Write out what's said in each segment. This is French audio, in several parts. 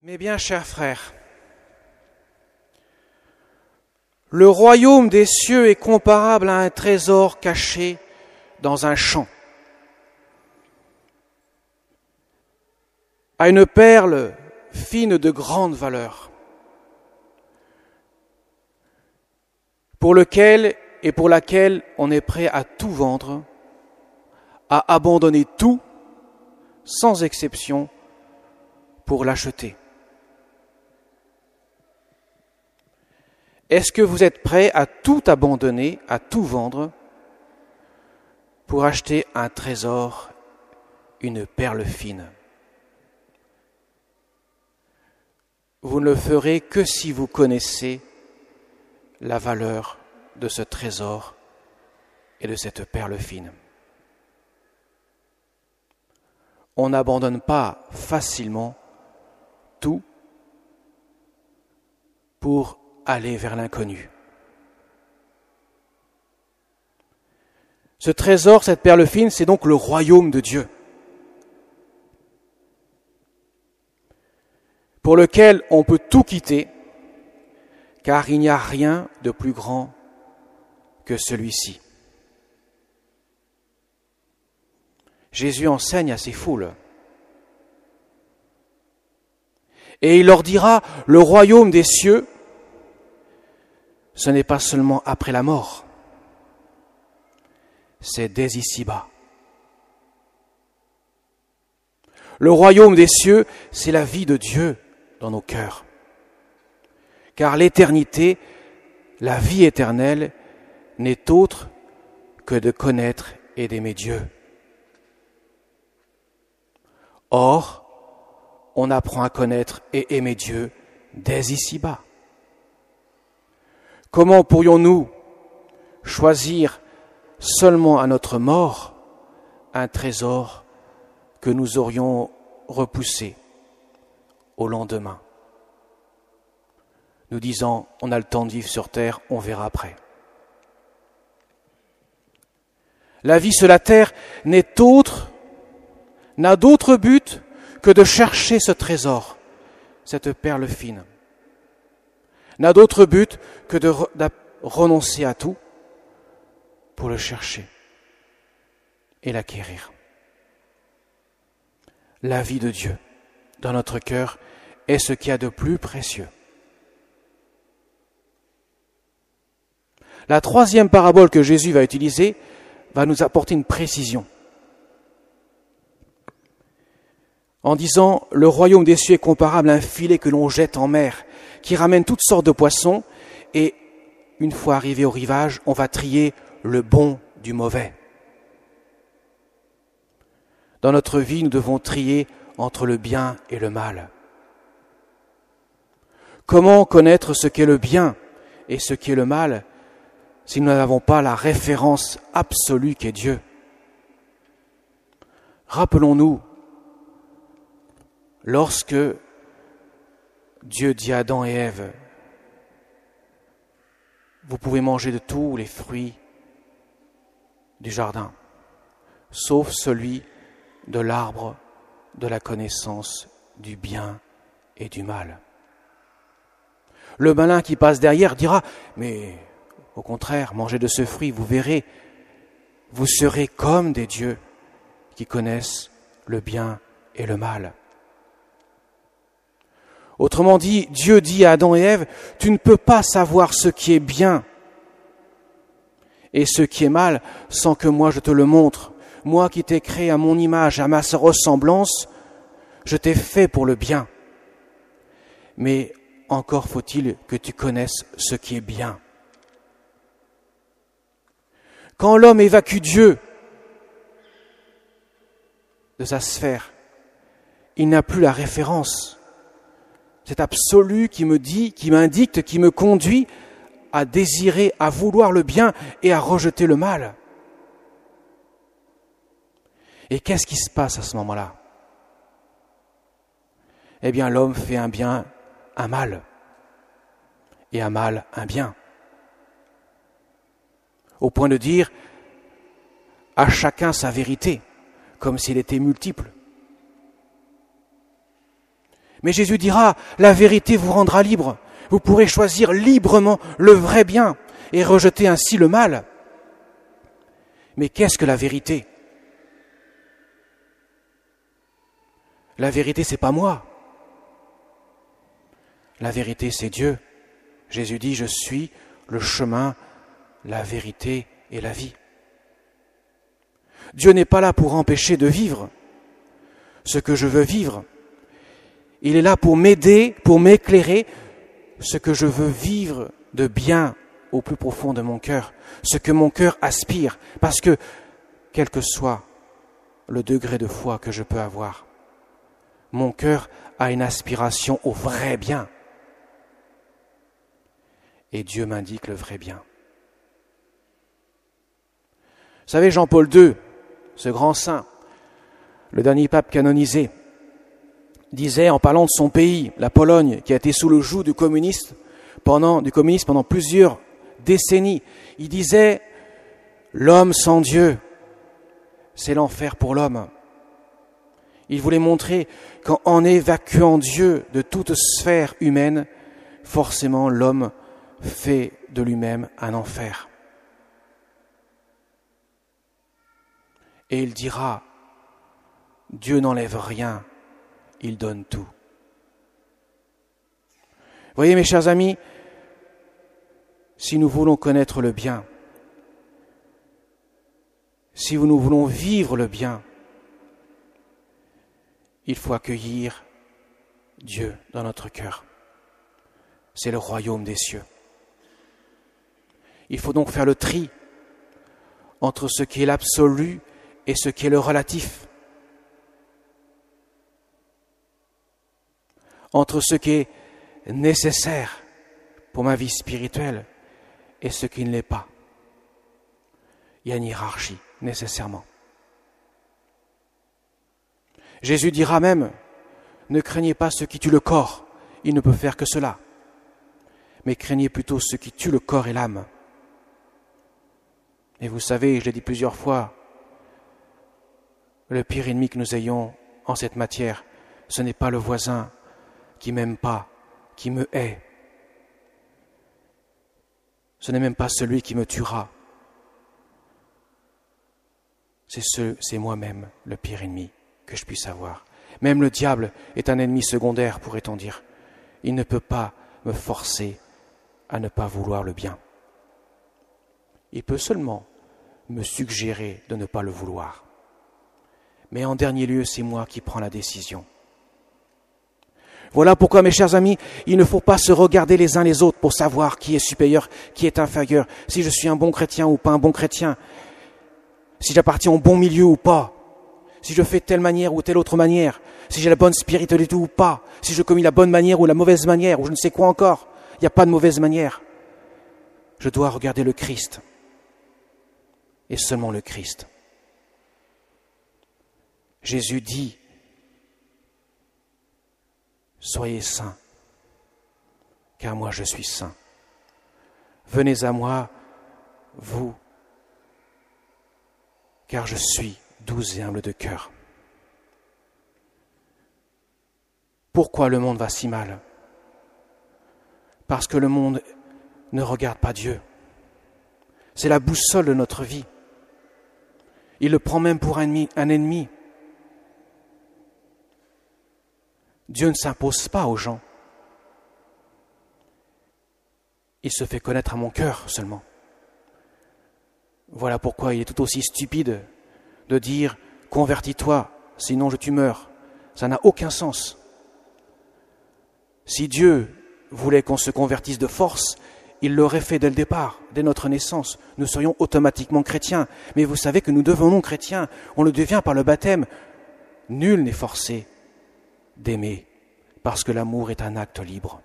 Mes bien chers frères, le royaume des cieux est comparable à un trésor caché dans un champ, à une perle fine de grande valeur, pour lequel et pour laquelle on est prêt à tout vendre, à abandonner tout, sans exception, pour l'acheter. Est-ce que vous êtes prêt à tout abandonner, à tout vendre, pour acheter un trésor, une perle fine? Vous ne le ferez que si vous connaissez la valeur de ce trésor et de cette perle fine. On n'abandonne pas facilement tout pour aller vers l'inconnu. Ce trésor, cette perle fine, c'est donc le royaume de Dieu, pour lequel on peut tout quitter, car il n'y a rien de plus grand que celui-ci. Jésus enseigne à ses foules. Et il leur dira, le royaume des cieux, ce n'est pas seulement après la mort, c'est dès ici-bas. Le royaume des cieux, c'est la vie de Dieu dans nos cœurs. Car l'éternité, la vie éternelle, n'est autre que de connaître et d'aimer Dieu. Or, on apprend à connaître et aimer Dieu dès ici-bas. Comment pourrions-nous choisir seulement à notre mort un trésor que nous aurions repoussé au lendemain, nous disant on a le temps de vivre sur terre, on verra après. La vie sur la terre n'a d'autre but que de chercher ce trésor, cette perle fine. N'a d'autre but que de renoncer à tout pour le chercher et l'acquérir. La vie de Dieu dans notre cœur est ce qu'il y a de plus précieux. La troisième parabole que Jésus va utiliser va nous apporter une précision. En disant, le royaume des cieux est comparable à un filet que l'on jette en mer, qui ramène toutes sortes de poissons, et une fois arrivé au rivage, on va trier le bon du mauvais. Dans notre vie, nous devons trier entre le bien et le mal. Comment connaître ce qu'est le bien et ce qu'est le mal si nous n'avons pas la référence absolue qu'est Dieu? Rappelons-nous, lorsque Dieu dit à Adam et Ève, vous pouvez manger de tous les fruits du jardin, sauf celui de l'arbre de la connaissance du bien et du mal. Le malin qui passe derrière dira, mais au contraire, mangez de ce fruit, vous verrez, vous serez comme des dieux qui connaissent le bien et le mal. Autrement dit, Dieu dit à Adam et Ève, tu ne peux pas savoir ce qui est bien et ce qui est mal sans que moi je te le montre. Moi qui t'ai créé à mon image, à ma ressemblance, je t'ai fait pour le bien. Mais encore faut-il que tu connaisses ce qui est bien. Quand l'homme évacue Dieu de sa sphère, il n'a plus la référence. C'est absolu qui me dit, qui m'indique, qui me conduit à désirer, à vouloir le bien et à rejeter le mal. Et qu'est-ce qui se passe à ce moment-là? Eh bien, l'homme fait un bien, un mal, et un mal, un bien. Au point de dire, à chacun sa vérité, comme s'il était multiple. Mais Jésus dira, la vérité vous rendra libre. Vous pourrez choisir librement le vrai bien et rejeter ainsi le mal. Mais qu'est-ce que la vérité? La vérité, c'est pas moi. La vérité, c'est Dieu. Jésus dit, je suis le chemin, la vérité et la vie. Dieu n'est pas là pour empêcher de vivre ce que je veux vivre. Il est là pour m'aider, pour m'éclairer ce que je veux vivre de bien au plus profond de mon cœur, ce que mon cœur aspire, parce que, quel que soit le degré de foi que je peux avoir, mon cœur a une aspiration au vrai bien. Et Dieu m'indique le vrai bien. Vous savez, Jean-Paul II, ce grand saint, le dernier pape canonisé, disait en parlant de son pays, la Pologne, qui a été sous le joug du communisme pendant plusieurs décennies, il disait « L'homme sans Dieu, c'est l'enfer pour l'homme ». Il voulait montrer qu'en évacuant Dieu de toute sphère humaine, forcément l'homme fait de lui-même un enfer. Et il dira, Dieu n'enlève rien, il donne tout. Voyez mes chers amis, si nous voulons connaître le bien, si nous voulons vivre le bien, il faut accueillir Dieu dans notre cœur. C'est le royaume des cieux. Il faut donc faire le tri entre ce qui est l'absolu et ce qui est le relatif. Entre ce qui est nécessaire pour ma vie spirituelle et ce qui ne l'est pas. Il y a une hiérarchie, nécessairement. Jésus dira même, ne craignez pas ce qui tue le corps, il ne peut faire que cela, mais craignez plutôt ce qui tue le corps et l'âme. Et vous savez, je l'ai dit plusieurs fois, le pire ennemi que nous ayons en cette matière, ce n'est pas le voisin qui m'aime pas, qui me hait. Ce n'est même pas celui qui me tuera. C'est moi-même le pire ennemi que je puisse avoir. Même le diable est un ennemi secondaire, pourrait-on dire. Il ne peut pas me forcer à ne pas vouloir le bien. Il peut seulement me suggérer de ne pas le vouloir. Mais en dernier lieu, c'est moi qui prends la décision. Voilà pourquoi, mes chers amis, il ne faut pas se regarder les uns les autres pour savoir qui est supérieur, qui est inférieur, si je suis un bon chrétien ou pas un bon chrétien, si j'appartiens au bon milieu ou pas, si je fais telle manière ou telle autre manière, si j'ai la bonne spiritualité ou pas, si je commis la bonne manière ou la mauvaise manière, ou je ne sais quoi encore. Il n'y a pas de mauvaise manière. Je dois regarder le Christ, et seulement le Christ. Jésus dit, soyez saints, car moi je suis saint. Venez à moi, vous, car je suis doux et humble de cœur. Pourquoi le monde va si mal? Parce que le monde ne regarde pas Dieu. C'est la boussole de notre vie. Il le prend même pour un ennemi. Dieu ne s'impose pas aux gens. Il se fait connaître à mon cœur seulement. Voilà pourquoi il est tout aussi stupide de dire « Convertis-toi, sinon tu meurs ». Ça n'a aucun sens. Si Dieu voulait qu'on se convertisse de force, il l'aurait fait dès le départ, dès notre naissance. Nous serions automatiquement chrétiens. Mais vous savez que nous devenons chrétiens. On le devient par le baptême. Nul n'est forcé d'aimer, parce que l'amour est un acte libre.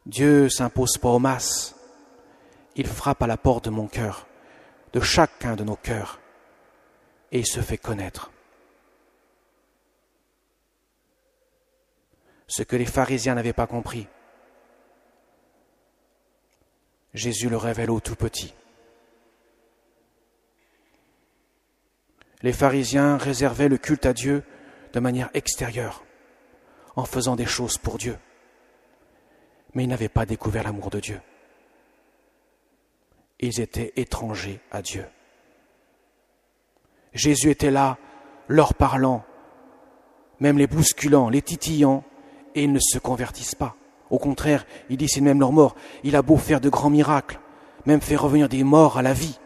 Dieu ne s'impose pas aux masses. Il frappe à la porte de mon cœur, de chacun de nos cœurs, et il se fait connaître. Ce que les pharisiens n'avaient pas compris, Jésus le révèle au tout petit. Les pharisiens réservaient le culte à Dieu de manière extérieure, en faisant des choses pour Dieu. Mais ils n'avaient pas découvert l'amour de Dieu. Ils étaient étrangers à Dieu. Jésus était là, leur parlant, même les bousculant, les titillant, et ils ne se convertissent pas. Au contraire, il dit c'est même leur mort. Il a beau faire de grands miracles, même faire revenir des morts à la vie,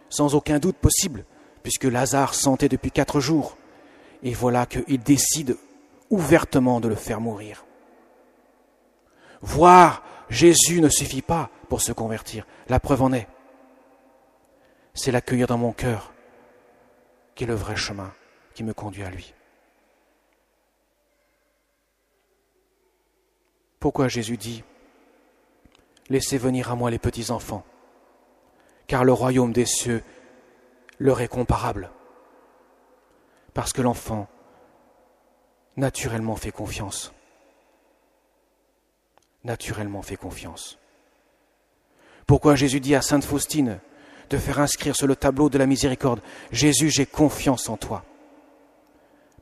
sans aucun doute possible, puisque Lazare sentait depuis 4 jours. Et voilà qu'il décide ouvertement de le faire mourir. Voir Jésus ne suffit pas pour se convertir. La preuve en est. C'est l'accueillir dans mon cœur qui est le vrai chemin qui me conduit à lui. Pourquoi Jésus dit « Laissez venir à moi les petits enfants, car le royaume des cieux leur est comparable. » Parce que l'enfant naturellement fait confiance. Naturellement fait confiance. Pourquoi Jésus dit à Sainte Faustine de faire inscrire sur le tableau de la miséricorde « Jésus, j'ai confiance en toi ».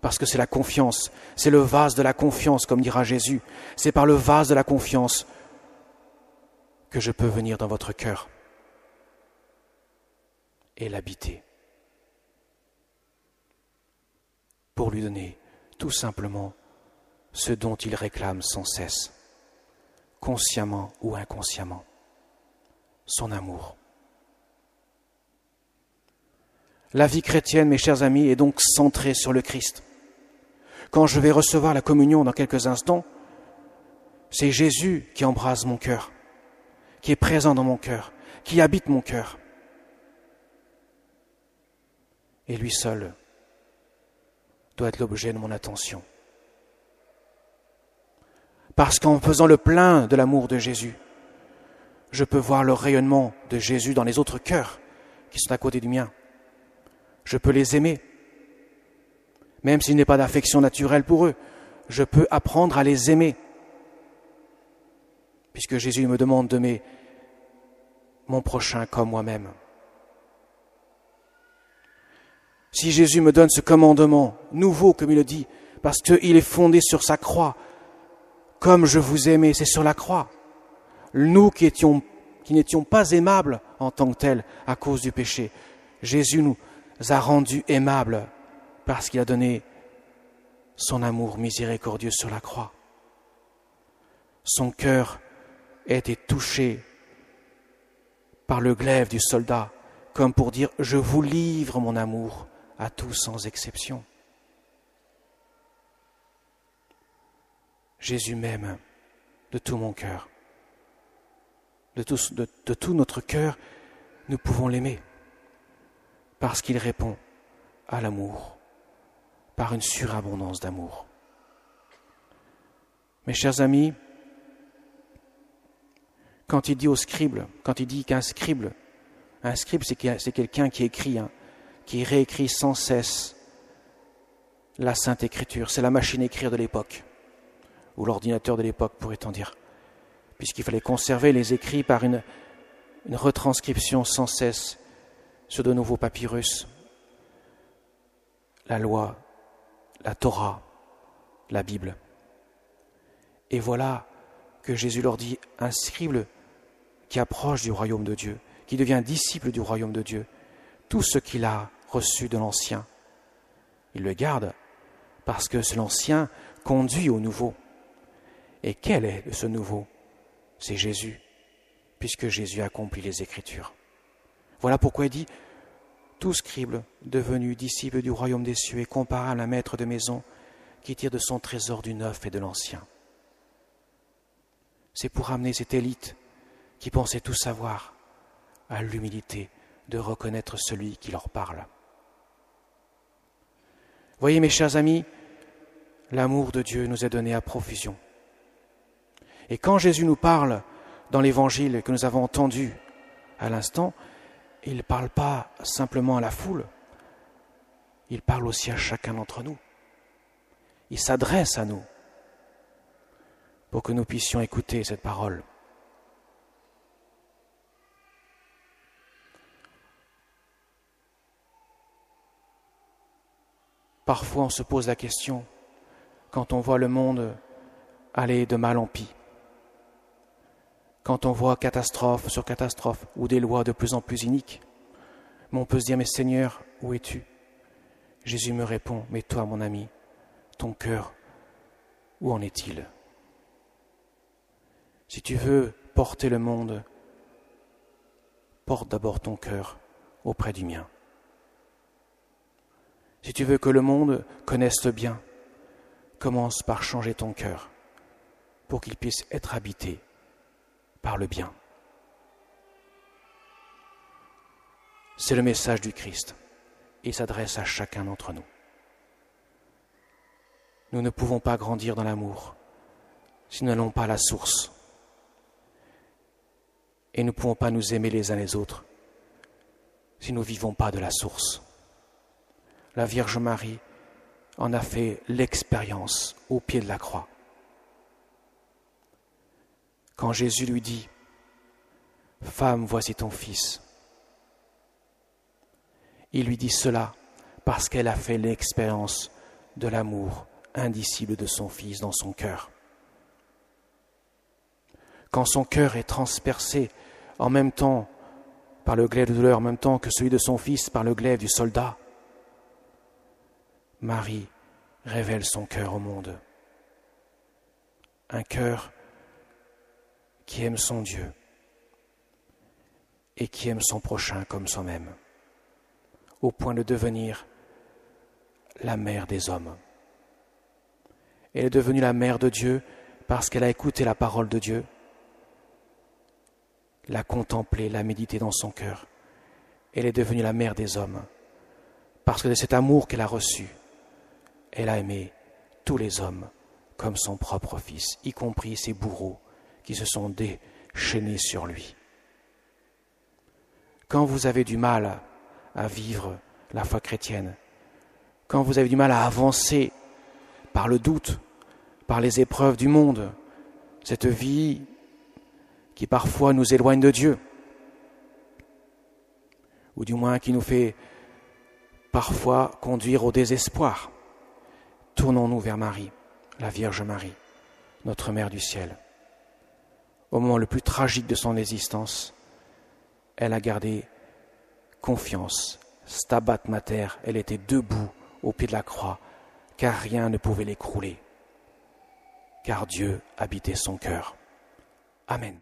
Parce que c'est la confiance, c'est le vase de la confiance, comme dira Jésus. C'est par le vase de la confiance que je peux venir dans votre cœur et l'habiter. Pour lui donner tout simplement ce dont il réclame sans cesse, consciemment ou inconsciemment, son amour. La vie chrétienne, mes chers amis, est donc centrée sur le Christ. Quand je vais recevoir la communion dans quelques instants, c'est Jésus qui embrase mon cœur, qui est présent dans mon cœur, qui habite mon cœur. Et lui seul doit être l'objet de mon attention. Parce qu'en faisant le plein de l'amour de Jésus, je peux voir le rayonnement de Jésus dans les autres cœurs qui sont à côté du mien. Je peux les aimer, même s'il n'est pas d'affection naturelle pour eux. Je peux apprendre à les aimer, puisque Jésus me demande d'aimer mon prochain comme moi-même. Si Jésus me donne ce commandement nouveau, comme il le dit, parce qu'il est fondé sur sa croix, comme je vous aimais, c'est sur la croix. Nous qui n'étions pas aimables en tant que tels à cause du péché, Jésus nous a rendus aimables parce qu'il a donné son amour miséricordieux sur la croix. Son cœur a été touché par le glaive du soldat, comme pour dire « Je vous livre mon amour à tous sans exception ». Jésus m'aime de tout mon cœur. De tout notre cœur, nous pouvons l'aimer parce qu'il répond à l'amour par une surabondance d'amour. Mes chers amis, quand il dit au scribe, quand il dit qu'un scribe, c'est quelqu'un qui écrit, qui réécrit sans cesse la Sainte Écriture. C'est la machine à écrire de l'époque, ou l'ordinateur de l'époque, pourrait-on dire, puisqu'il fallait conserver les écrits par une retranscription sans cesse sur de nouveaux papyrus. La loi, la Torah, la Bible. Et voilà que Jésus leur dit, un scribe qui approche du royaume de Dieu, qui devient disciple du royaume de Dieu, tout ce qu'il a reçu de l'ancien, il le garde, parce que l'ancien conduit au nouveau. Et quel est ce nouveau ? C'est Jésus, puisque Jésus accomplit les Écritures. Voilà pourquoi il dit, tout scribe devenu disciple du royaume des cieux est comparable à un maître de maison qui tire de son trésor du neuf et de l'ancien. C'est pour amener cette élite qui pensait tout savoir à l'humilité de reconnaître celui qui leur parle. Voyez mes chers amis, l'amour de Dieu nous est donné à profusion. Et quand Jésus nous parle dans l'évangile que nous avons entendu à l'instant, il ne parle pas simplement à la foule, il parle aussi à chacun d'entre nous. Il s'adresse à nous pour que nous puissions écouter cette parole. Parfois on se pose la question, quand on voit le monde aller de mal en pis, quand on voit catastrophe sur catastrophe ou des lois de plus en plus iniques, mais on peut se dire, mais Seigneur, où es-tu? Jésus me répond, mais toi mon ami, ton cœur, où en est-il? Si tu veux porter le monde, porte d'abord ton cœur auprès du mien. Si tu veux que le monde connaisse le bien, commence par changer ton cœur pour qu'il puisse être habité par le bien. C'est le message du Christ et il s'adresse à chacun d'entre nous. Nous ne pouvons pas grandir dans l'amour si nous n'allons pas à la source. Et nous ne pouvons pas nous aimer les uns les autres si nous ne vivons pas de la source. La Vierge Marie en a fait l'expérience au pied de la croix. Quand Jésus lui dit « Femme, voici ton fils », il lui dit cela parce qu'elle a fait l'expérience de l'amour indicible de son fils dans son cœur. Quand son cœur est transpercé en même temps par le glaive de douleur, en même temps que celui de son fils par le glaive du soldat, Marie révèle son cœur au monde. Un cœur qui aime son Dieu et qui aime son prochain comme soi-même, au point de devenir la mère des hommes. Elle est devenue la mère de Dieu parce qu'elle a écouté la parole de Dieu, l'a contemplée, l'a méditée dans son cœur. Elle est devenue la mère des hommes parce que de cet amour qu'elle a reçu, elle a aimé tous les hommes comme son propre fils, y compris ses bourreaux qui se sont déchaînés sur lui. Quand vous avez du mal à vivre la foi chrétienne, quand vous avez du mal à avancer par le doute, par les épreuves du monde, cette vie qui parfois nous éloigne de Dieu, ou du moins qui nous fait parfois conduire au désespoir, tournons-nous vers Marie, la Vierge Marie, notre Mère du ciel. Au moment le plus tragique de son existence, elle a gardé confiance, stabat mater, elle était debout au pied de la croix, car rien ne pouvait l'écrouler, car Dieu habitait son cœur. Amen.